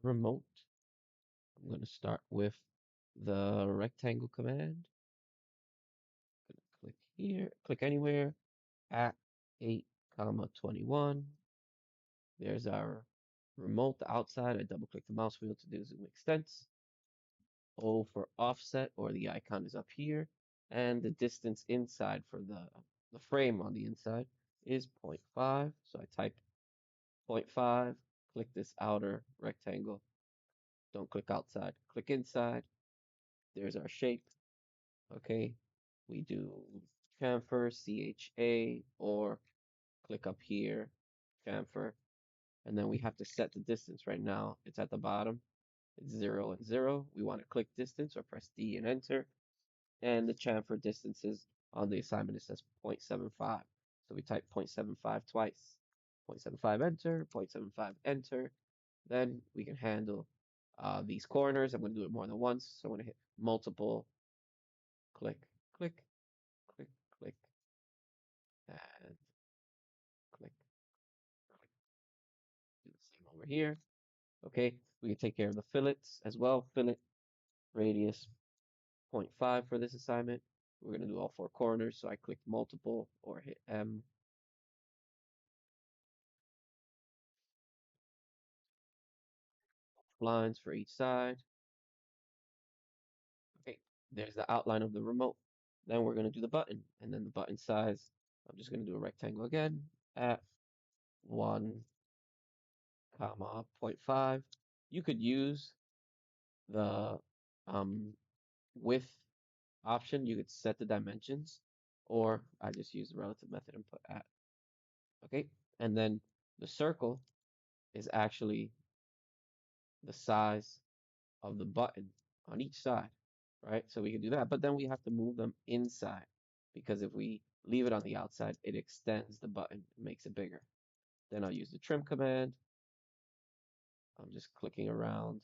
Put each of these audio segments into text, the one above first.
remote. I'm going to start with the rectangle command. Click here, click anywhere at 8 comma 21. There's our remote, the outside. I double click the mouse wheel to do zoom extents. O for offset, or the icon is up here. And the distance inside for the frame on the inside is 0.5. So I type 0.5, click this outer rectangle. Don't click outside, click inside. There's our shape. Okay, we do chamfer, CHA, or click up here, chamfer, and then we have to set the distance. Right now, it's at the bottom. It's 0 and 0. We want to click distance or press D and enter. And the chamfer distances on the assignment, it says 0.75. So we type 0.75 twice. 0.75 enter, 0.75 enter. Then we can handle these corners. I'm going to do it more than once. So I'm going to hit multiple, click, click, click, click, and click, click. Do the same over here. Okay, we can take care of the fillets as well. Fillet radius 0.5 for this assignment. We're going to do all four corners. So I click multiple or hit M. Lines for each side. Okay, there's the outline of the remote. Then we're going to do the button, and then the button size, I'm just going to do a rectangle again at 1 comma 0.5. You could use the width option. You could set the dimensions, or I just use the relative method and put at. Okay, and then the circle is actually the size of the button on each side, right? So we can do that, but then we have to move them inside because if we leave it on the outside, it extends the button, makes it bigger. Then I'll use the trim command. I'm just clicking around.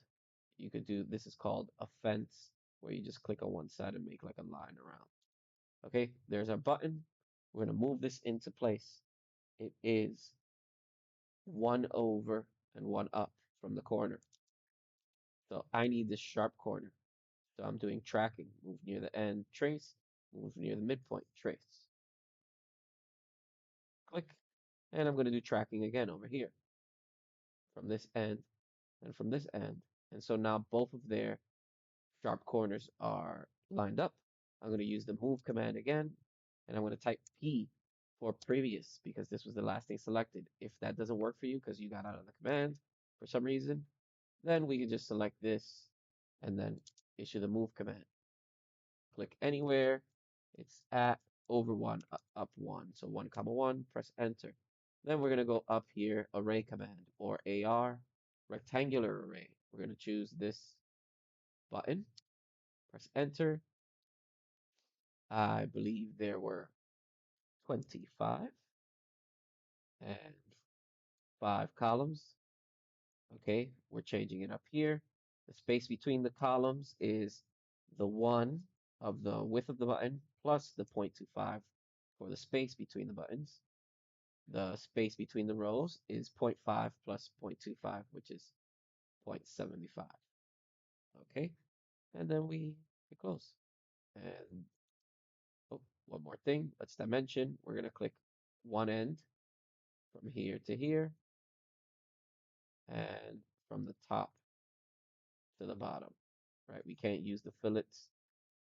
You could do, this is called a fence, where you just click on one side and make like a line around. Okay, there's our button. We're gonna move this into place. It is 1 over and 1 up from the corner. So I need this sharp corner. So I'm doing tracking, move near the end, trace, move near the midpoint, trace. Click, and I'm going to do tracking again over here from this end and from this end. And so now both of their sharp corners are lined up. I'm going to use the move command again, and I'm going to type P for previous because this was the last thing selected. If that doesn't work for you because you got out of the command for some reason, then we can just select this and then issue the move command. Click anywhere. It's at over 1, up 1. So 1 comma 1, press enter. Then we're going to go up here, array command or AR, rectangular array. We're going to choose this button, press enter. I believe there were 25 and 5 columns. Okay, we're changing it up here. The space between the columns is the 1 of the width of the button plus the 0.25 for the space between the buttons. The space between the rows is 0.5 plus 0.25, which is 0.75. Okay, and then we hit close. And oh, one more thing, let's dimension. We're going to click one end from here to here, and from the top to the bottom, right? We can't use the fillets.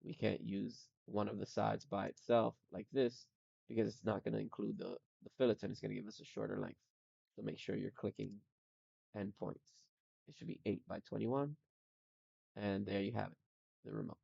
We can't use one of the sides by itself like this because it's not going to include the fillets and it's going to give us a shorter length. So make sure you're clicking endpoints. It should be 8 by 21. And there you have it, the remote.